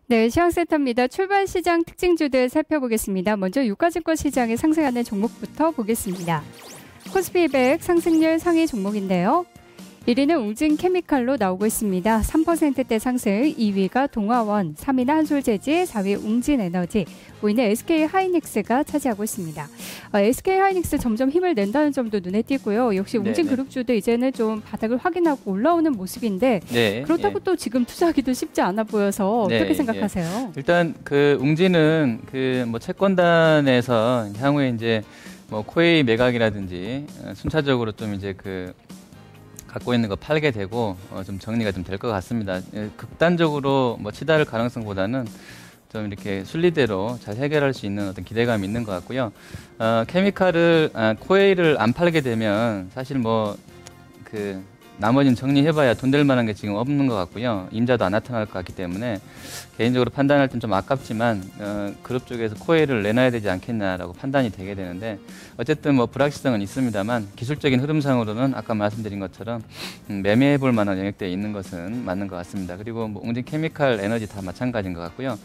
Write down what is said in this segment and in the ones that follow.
네, 시황센터입니다. 출발 시장 특징주들 살펴보겠습니다. 먼저 유가증권 시장에 상승하는 종목부터 보겠습니다. 코스피 200 상승률 상위 종목인데요. 1위는 웅진케미칼로 나오고 있습니다. 3%대 상승, 2위가 동아원, 3위는 한솔재지, 4위 웅진에너지, 5위는 SK하이닉스가 차지하고 있습니다. SK하이닉스 점점 힘을 낸다는 점도 눈에 띄고요. 역시 웅진그룹주도 이제는 좀 바닥을 확인하고 올라오는 모습인데 그렇다고 또 지금 투자하기도 쉽지 않아 보여서 어떻게 생각하세요? 일단 그 웅진은 그 뭐 채권단에서 향후에 이제 뭐 코웨이 매각이라든지 순차적으로 좀 이제 그 갖고 있는 거 팔게 되고 좀 정리가 좀 될 것 같습니다. 극단적으로 뭐 치달을 가능성보다는 좀 이렇게 순리대로 잘 해결할 수 있는 어떤 기대감이 있는 것 같고요. 케미칼을 코웨이를 안 팔게 되면 사실 뭐 그 나머지는 정리해봐야 돈 될 만한 게 지금 없는 것 같고요. 임자도 안 나타날 것 같기 때문에 개인적으로 판단할 땐 좀 아깝지만 그룹 쪽에서 코웨이를 내놔야 되지 않겠냐라고 판단이 되게 되는데 어쨌든 뭐 불확실성은 있습니다만 기술적인 흐름상으로는 아까 말씀드린 것처럼 매매해볼 만한 영역대에 있는 것은 맞는 것 같습니다. 그리고 뭐 웅진케미칼, 에너지 다 마찬가지인 것 같고요.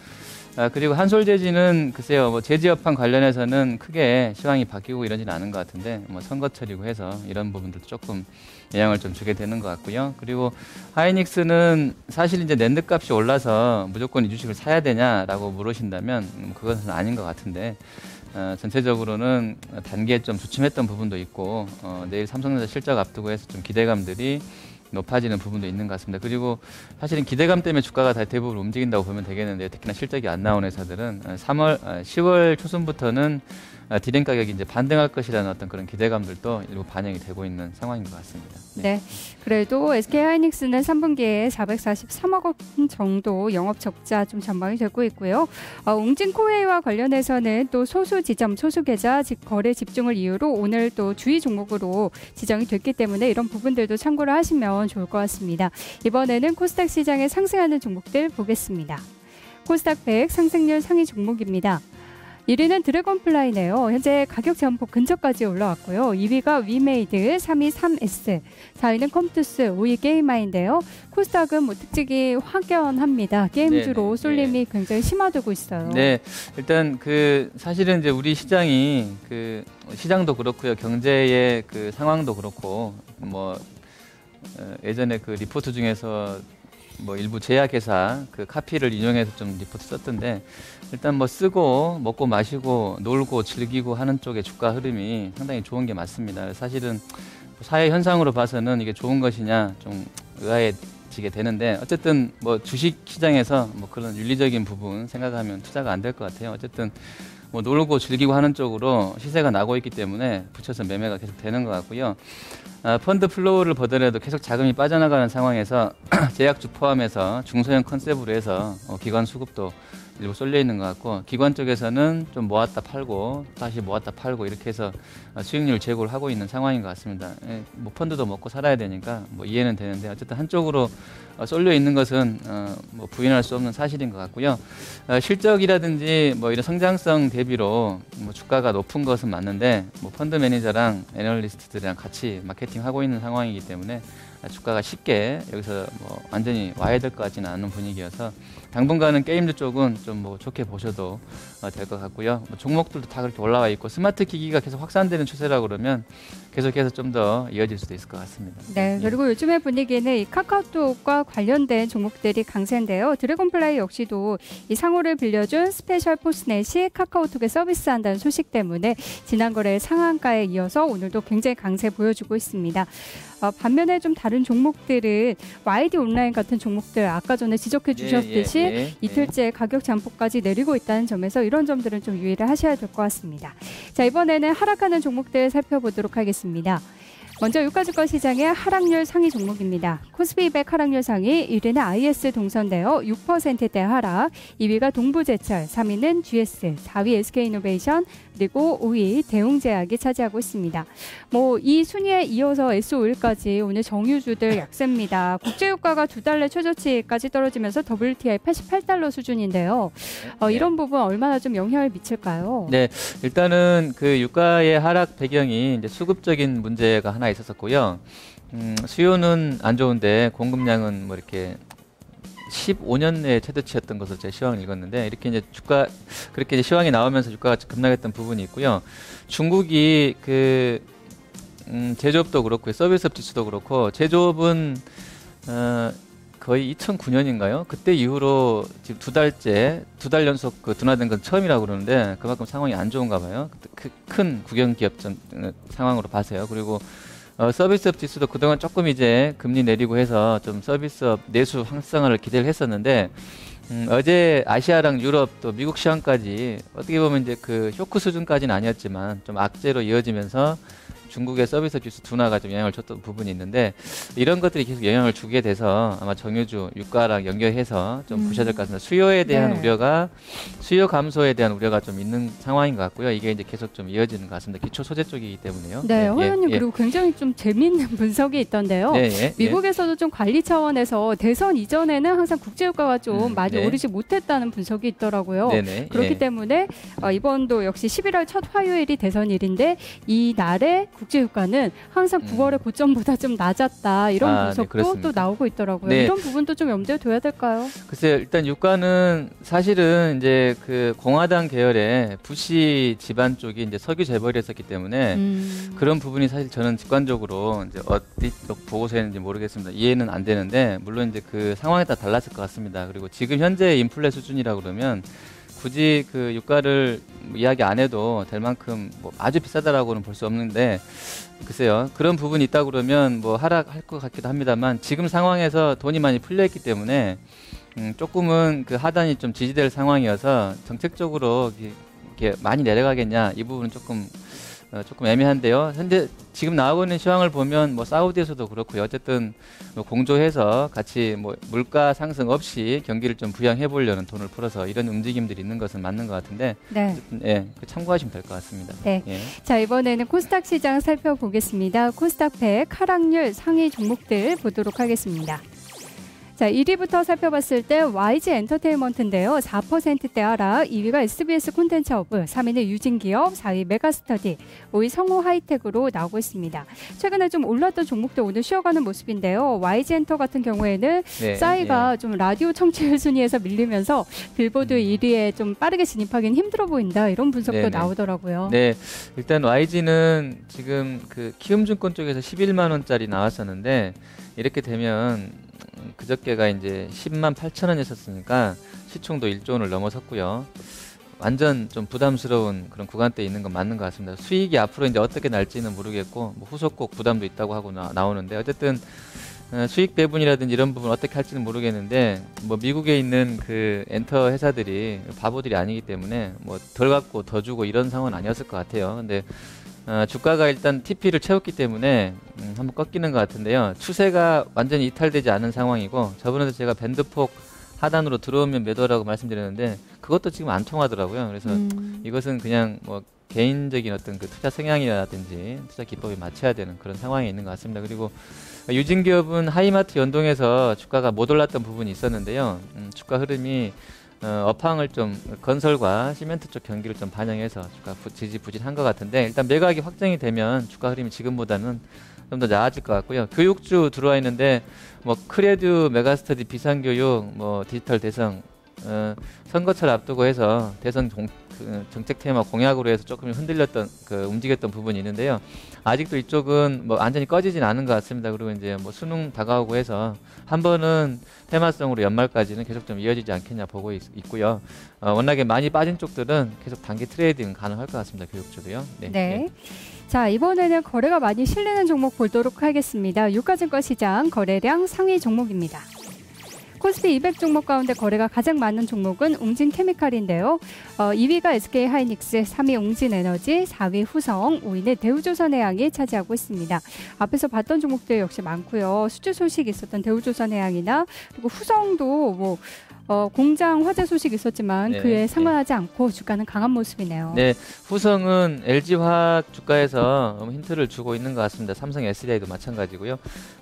그리고 한솔재지는 글쎄요, 뭐 제지업황 관련해서는 크게 시황이 바뀌고 이러지는 않은 것 같은데 뭐 선거철이고 해서 이런 부분들도 조금 영향을 좀 주게 되는 것 같고요. 그리고 하이닉스는 사실 이제 낸드 값이 올라서 무조건 이 주식을 사야 되냐라고 물으신다면 그것은 아닌 것 같은데 전체적으로는 단기에 좀 주춤했던 부분도 있고 내일 삼성전자 실적 앞두고 해서 좀 기대감들이 높아지는 부분도 있는 것 같습니다. 그리고 사실은 기대감 때문에 주가가 다 대부분 움직인다고 보면 되겠는데 특히나 실적이 안 나온 회사들은 10월 초순부터는 디램 가격이 이제 반등할 것이라는 어떤 그런 기대감들도 일부 반영이 되고 있는 상황인 것 같습니다. 네. 그래도 SK하이닉스는 3분기에 443억 원 정도 영업 적자 좀 전망이 되고 있고요. 웅진코웨이와 관련해서는 또 소수 지점, 소수 계좌 거래 집중을 이유로 오늘 또 주의 종목으로 지정이 됐기 때문에 이런 부분들도 참고를 하시면 좋을 것 같습니다. 이번에는 코스닥 시장에 상승하는 종목들 보겠습니다. 코스닥 100 상승률 상위 종목입니다. 1위는 드래곤플라이네요. 현재 가격 제한폭 근처까지 올라왔고요. 2위가 위메이드, 3위 3S, 4위는 컴투스, 5위 게임마인데요. 코스닥은 뭐 특징이 확연합니다. 게임주로 쏠림이 굉장히 심화되고 있어요. 네, 일단 그 사실은 이제 우리 시장이 그 시장도 그렇고요, 경제의 그 상황도 그렇고 뭐 예전에 그 리포트 중에서 뭐 일부 제약회사 그 카피를 인용해서 좀 리포트 썼던데 일단 뭐 쓰고 먹고 마시고 놀고 즐기고 하는 쪽의 주가 흐름이 상당히 좋은 게 맞습니다. 사실은 사회 현상으로 봐서는 이게 좋은 것이냐 좀 의아해지게 되는데 어쨌든 뭐 주식 시장에서 뭐 그런 윤리적인 부분 생각하면 투자가 안 될 것 같아요. 어쨌든 뭐 놀고 즐기고 하는 쪽으로 시세가 나고 있기 때문에 붙여서 매매가 계속 되는 것 같고요. 펀드 플로우를 보더라도 계속 자금이 빠져나가는 상황에서 제약주 포함해서 중소형 컨셉으로 해서 기관 수급도 일부 쏠려 있는 것 같고 기관 쪽에서는 좀 모았다 팔고 다시 모았다 팔고 이렇게 해서 수익률 제고를 하고 있는 상황인 것 같습니다. 뭐 펀드도 먹고 살아야 되니까 뭐 이해는 되는데 어쨌든 한쪽으로 쏠려 있는 것은 뭐 부인할 수 없는 사실인 것 같고요. 실적이라든지 뭐 이런 성장성 대비로 뭐 주가가 높은 것은 맞는데 뭐 펀드 매니저랑 애널리스트들이랑 같이 마케팅하고 있는 상황이기 때문에 주가가 쉽게 여기서 뭐 완전히 와야 될 것 같지는 않은 분위기여서 당분간은 게임즈 쪽은 좀 뭐 좋게 보셔도 될 것 같고요. 뭐 종목들도 다 그렇게 올라와 있고 스마트 기기가 계속 확산되는 추세라 그러면 계속해서 좀 더 이어질 수도 있을 것 같습니다. 네, 그리고 요즘의 분위기는 이 카카오톡과 관련된 종목들이 강세인데요. 드래곤플라이 역시도 이 상호를 빌려준 스페셜 포스넷이 카카오톡에 서비스한다는 소식 때문에 지난 거래 상한가에 이어서 오늘도 굉장히 강세 보여주고 있습니다. 반면에 좀 다른 종목들은 YD 온라인 같은 종목들 아까 전에 지적해 주셨듯이 이틀째 가격 잠폭까지 내리고 있다는 점에서 이런 점들은 좀 유의를 하셔야 될 것 같습니다. 자, 이번에는 하락하는 종목들 살펴보도록 하겠습니다. 먼저 유가증권 시장의 하락률 상위 종목입니다. 코스피 200 하락률 상위 1위는 IS 동선대요. 6%대 하락, 2위가 동부제철, 3위는 GS, 4위 SK이노베이션, 그리고 5위 대웅제약이 차지하고 있습니다. 뭐 이 순위에 이어서 S5일까지 오늘 정유주들 약세입니다. 국제유가가 2달러 최저치까지 떨어지면서 WTI 88달러 수준인데요. 이런 부분 얼마나 좀 영향을 미칠까요? 네, 일단은 그 유가의 하락 배경이 이제 수급적인 문제가 하나 있었었고요. 수요는 안 좋은데 공급량은 뭐 이렇게 15년 내에 최대치였던 것으로 제가 시황을 읽었는데 이렇게 이제 주가 그렇게 이제 시황이 나오면서 주가가 급락했던 부분이 있고요. 중국이 그 제조업도 그렇고 서비스업 지수도 그렇고 제조업은 거의 2009년인가요? 그때 이후로 지금 두 달 연속 그 둔화된 건 처음이라고 그러는데 그만큼 상황이 안 좋은가 봐요. 큰 국영 기업 상황으로 봐서요. 그리고 서비스업 지수도 그동안 조금 이제 금리 내리고 해서 좀 서비스업 내수 활성화를 기대를 했었는데 어제 아시아랑 유럽 또 미국 시황까지 어떻게 보면 이제 그 쇼크 수준까지는 아니었지만 좀 악재로 이어지면서 중국의 서비스 지수 둔화가 좀 영향을 줬던 부분이 있는데 이런 것들이 계속 영향을 주게 돼서 아마 정유주 유가랑 연결해서 좀 부셔질 것 같습니다. 수요에 대한 우려가 수요 감소에 대한 우려가 좀 있는 상황인 것 같고요. 이게 이제 계속 좀 이어지는 것 같습니다. 기초 소재 쪽이기 때문에요. 네, 호연님 그리고 굉장히 좀 재미있는 분석이 있던데요. 미국에서도 좀 관리 차원에서 대선 이전에는 항상 국제유가가 좀 많이 오르지 못했다는 분석이 있더라고요. 그렇기 때문에 이번도 역시 11월 첫 화요일이 대선일인데 이 날에 국제유가는 항상 9월의 고점보다 좀 낮았다 이런 분석도 또 나오고 있더라고요. 이런 부분도 좀 염두에 둬야 될까요? 글쎄요, 일단 유가는 사실은 이제 그 공화당 계열의 부시 집안 쪽이 이제 석유 재벌이 했었기 때문에 그런 부분이 사실 저는 직관적으로 이제 어디 쪽 보고서였는지 모르겠습니다. 이해는 안 되는데 물론 이제 그 상황에 따라 달랐을 것 같습니다. 그리고 지금 현재 인플레 수준이라고 그러면 굳이 그 유가를 이야기 안 해도 될 만큼 뭐 아주 비싸다라고는 볼 수 없는데 글쎄요 그런 부분이 있다 그러면 뭐 하락할 것 같기도 합니다만 지금 상황에서 돈이 많이 풀려 있기 때문에 조금은 그 하단이 좀 지지될 상황이어서 정책적으로 이렇게 많이 내려가겠냐 이 부분은 조금 애매한데요. 현재 지금 나오고 있는 시황을 보면 뭐 사우디에서도 그렇고요. 어쨌든 뭐 공조해서 같이 뭐 물가 상승 없이 경기를 좀 부양해 보려는 돈을 풀어서 이런 움직임들이 있는 것은 맞는 것 같은데 참고하시면 될 것 같습니다. 자, 이번에는 코스닥 시장 살펴보겠습니다. 코스닥 100 하락률 상위 종목들 보도록 하겠습니다. 자, 1위부터 살펴봤을 때 YG 엔터테인먼트인데요. 4%대 하락, 2위가 SBS 콘텐츠허브, 3위는 유진기업, 4위 메가스터디, 5위 성호 하이텍으로 나오고 있습니다. 최근에 좀 올랐던 종목들 오늘 쉬어가는 모습인데요. YG 엔터 같은 경우에는 싸이가 좀 라디오 청취율 순위에서 밀리면서 빌보드 1위에 좀 빠르게 진입하기는 힘들어 보인다. 이런 분석도 나오더라고요. 네, 일단 YG는 지금 그 키움증권 쪽에서 11만 원짜리 나왔었는데 이렇게 되면 그저께가 이제 10만 8천 원이었으니까 시총도 1조 원을 넘어섰고요. 완전 좀 부담스러운 그런 구간대에 있는 건 맞는 것 같습니다. 수익이 앞으로 이제 어떻게 날지는 모르겠고 뭐 후속곡 부담도 있다고 하고 나오는데 어쨌든 수익 배분이라든지 이런 부분 어떻게 할지는 모르겠는데 뭐 미국에 있는 그 엔터 회사들이 바보들이 아니기 때문에 뭐 덜 갖고 더 주고 이런 상황은 아니었을 것 같아요. 근데 주가가 일단 TP를 채웠기 때문에 한번 꺾이는 것 같은데요. 추세가 완전히 이탈되지 않은 상황이고 저번에도 제가 밴드폭 하단으로 들어오면 매도라고 말씀드렸는데 그것도 지금 안 통하더라고요. 그래서 이것은 그냥 뭐 개인적인 어떤 그 투자 성향이라든지 투자 기법에 맞춰야 되는 그런 상황이 있는 것 같습니다. 그리고 유진기업은 하이마트 연동해서 주가가 못 올랐던 부분이 있었는데요. 주가 흐름이 업황을 좀 건설과 시멘트 쪽 경기를 좀 반영해서 주가 지지부진한 것 같은데 일단 매각이 확정이 되면 주가 흐름이 지금보다는 좀 더 나아질 것 같고요. 교육주 들어와 있는데 뭐 크레듀, 메가스터디, 비상교육, 뭐 디지털 대성 선거철 앞두고 해서 대선 정책 테마 공약으로 해서 조금 흔들렸던 움직였던 부분이 있는데요. 아직도 이쪽은 뭐 완전히 꺼지진 않은 것 같습니다. 그리고 이제 뭐 수능 다가오고 해서 한 번은 테마성으로 연말까지는 계속 좀 이어지지 않겠냐 보고 있고요. 워낙에 많이 빠진 쪽들은 계속 단기 트레이딩 가능할 것 같습니다. 교육주도요. 자, 이번에는 거래가 많이 실리는 종목 보도록 하겠습니다. 유가증권 시장 거래량 상위 종목입니다. 코스피 200 종목 가운데 거래가 가장 많은 종목은 웅진케미칼인데요. 2위가 SK하이닉스, 3위 웅진에너지, 4위 후성, 5위는 대우조선해양이 차지하고 있습니다. 앞에서 봤던 종목들 역시 많고요. 수주 소식 있었던 대우조선해양이나 그리고 후성도 뭐 공장 화재 소식 있었지만 그에 상관하지 않고 주가는 강한 모습이네요. 네, 후성은 LG화학 주가에서 힌트를 주고 있는 것 같습니다. 삼성 SDI도 마찬가지고요.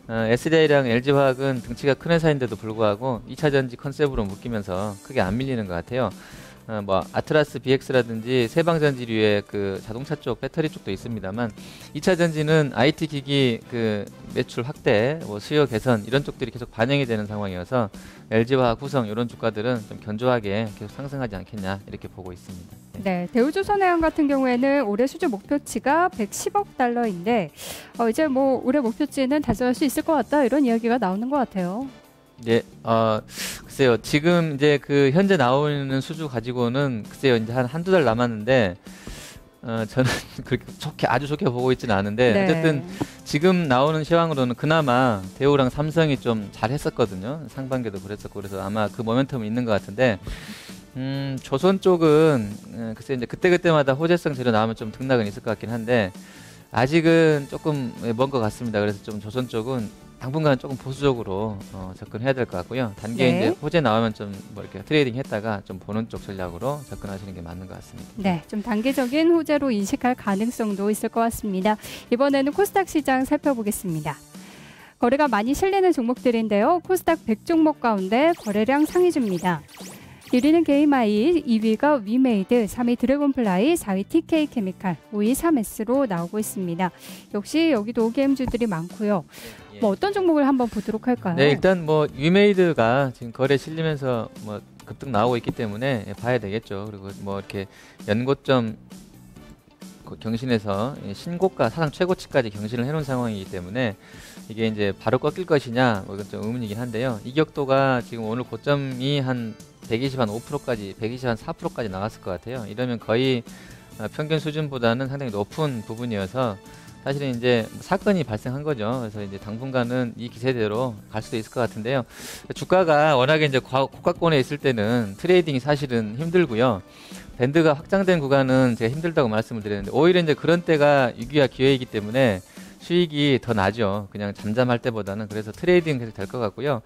SDI랑 LG화학은 등치가 큰 회사인데도 불구하고 2차전지 컨셉으로 묶이면서 크게 안 밀리는 것 같아요. 뭐 아트라스 BX라든지 세방전지류의 그 자동차 쪽 배터리 쪽도 있습니다만 2차 전지는 IT 기기 그 매출 확대, 뭐 수요 개선 이런 쪽들이 계속 반영이 되는 상황이어서 LG화학, 후성 이런 주가들은 좀 견조하게 계속 상승하지 않겠냐 이렇게 보고 있습니다. 네, 대우조선해양 같은 경우에는 올해 수주 목표치가 110억 달러인데 이제 뭐 올해 목표치는 달성할 수 있을 것 같다 이런 이야기가 나오는 것 같아요. 네, 글쎄요. 지금 이제 그 현재 나오는 수주 가지고는 글쎄요. 이제 한두 달 남았는데 저는 그렇게 아주 좋게 보고 있지는 않은데 네. 어쨌든 지금 나오는 시황으로는 그나마 대우랑 삼성이 좀 잘했었거든요. 상반기도 그랬었고 그래서 아마 그 모멘텀이 있는 것 같은데 조선 쪽은 글쎄 이제 그때그때마다 호재성 재료 나오면 좀 등락은 있을 것 같긴 한데 아직은 조금 먼 것 같습니다. 그래서 좀 조선 쪽은 당분간 조금 보수적으로 접근해야 될 것 같고요. 단기에 네. 이제 호재 나오면 좀 뭐 이렇게 트레이딩 했다가 좀 보는 쪽 전략으로 접근하시는 게 맞는 것 같습니다. 네, 좀 단기적인 호재로 인식할 가능성도 있을 것 같습니다. 이번에는 코스닥 시장 살펴보겠습니다. 거래가 많이 실리는 종목들인데요. 코스닥 100종목 가운데 거래량 상위주입니다. 1위는 게임아이, 2위가 위메이드, 3위 드래곤플라이, 4위 TK케미칼, 5위 3S로 나오고 있습니다. 역시 여기도 OEM주들이 많고요. 뭐 어떤 종목을 한번 보도록 할까요? 네, 일단 뭐 위메이드가 지금 거래 실리면서 뭐 급등 나오고 있기 때문에 봐야 되겠죠. 그리고 뭐 이렇게 연고점 경신해서 신고가 사상 최고치까지 경신을 해놓은 상황이기 때문에 이게 이제 바로 꺾일 것이냐 뭐 이건 좀 의문이긴 한데요. 이격도가 지금 오늘 고점이 한 120 한 5%까지 120 한 4%까지 나왔을 것 같아요. 이러면 거의 평균 수준보다는 상당히 높은 부분이어서 사실은 이제 사건이 발생한 거죠. 그래서 이제 당분간은 이 기세대로 갈 수도 있을 것 같은데요. 주가가 워낙에 이제 고가권에 있을 때는 트레이딩이 사실은 힘들고요. 밴드가 확장된 구간은 제가 힘들다고 말씀을 드렸는데 오히려 이제 그런 때가 위기와 기회이기 때문에 수익이 더 나죠. 그냥 잠잠할 때보다는. 그래서 트레이딩 계속 될 것 같고요.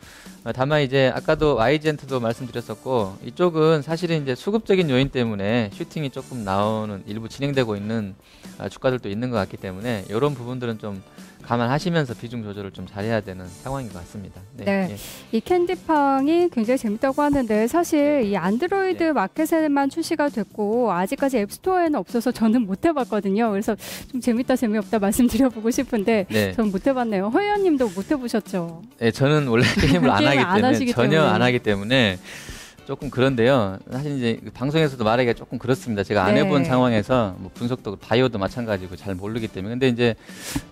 다만 이제 아까도 YG엔트도 말씀드렸었고 이쪽은 사실은 이제 수급적인 요인 때문에 슈팅이 조금 나오는 일부 진행되고 있는 주가들도 있는 것 같기 때문에 이런 부분들은 좀 감안하시면서 비중 조절을 좀 잘해야 되는 상황인 것 같습니다. 네, 예. 이 캔디팡이 굉장히 재밌다고 하는데 사실 이 안드로이드 마켓에만 출시가 됐고 아직까지 앱스토어에는 없어서 저는 못 해봤거든요. 그래서 좀 재밌다 재미없다 말씀드려보고 싶은데 네. 저는 못 해봤네요. 허 의원님도 못 해보셨죠? 네, 저는 원래 게임을 안 게임을 하기 안 때문에 하시기 전혀 때문에. 안 하기 때문에 조금 그런데요. 사실 이제 방송에서도 말하기가 조금 그렇습니다. 제가 안 네. 해본 상황에서 뭐 분석도 바이오도 마찬가지고 잘 모르기 때문에. 근데 이제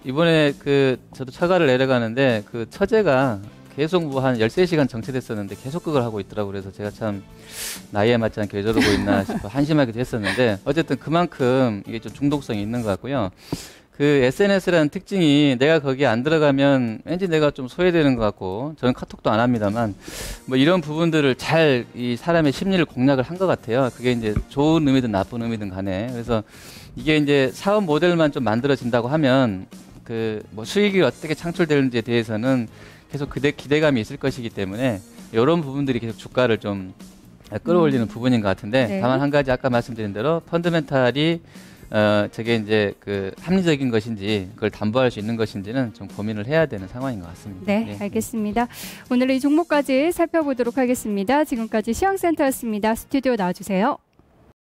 이번에 그 저도 처가를 내려가는데 그 처제가 계속 뭐 한 13시간 정체됐었는데 계속 그걸 하고 있더라고요. 그래서 제가 참 나이에 맞지 않게 왜 저러고 있나 싶어 한심하기도 했었는데 어쨌든 그만큼 이게 좀 중독성이 있는 것 같고요. 그 SNS라는 특징이 내가 거기에 안 들어가면 왠지 내가 좀 소외되는 것 같고 저는 카톡도 안 합니다만 뭐 이런 부분들을 잘 이 사람의 심리를 공략을 한 것 같아요. 그게 이제 좋은 의미든 나쁜 의미든 간에. 그래서 이게 이제 사업 모델만 좀 만들어진다고 하면 그 뭐 수익이 어떻게 창출되는지에 대해서는 계속 기대감이 있을 것이기 때문에 이런 부분들이 계속 주가를 좀 끌어올리는 부분인 것 같은데 네. 다만 한 가지 아까 말씀드린 대로 펀더멘탈이 저게 이제 그 합리적인 것인지 그걸 담보할 수 있는 것인지는 좀 고민을 해야 되는 상황인 것 같습니다. 네, 알겠습니다. 오늘 이 종목까지 살펴보도록 하겠습니다. 지금까지 시황센터였습니다. 스튜디오 나와주세요.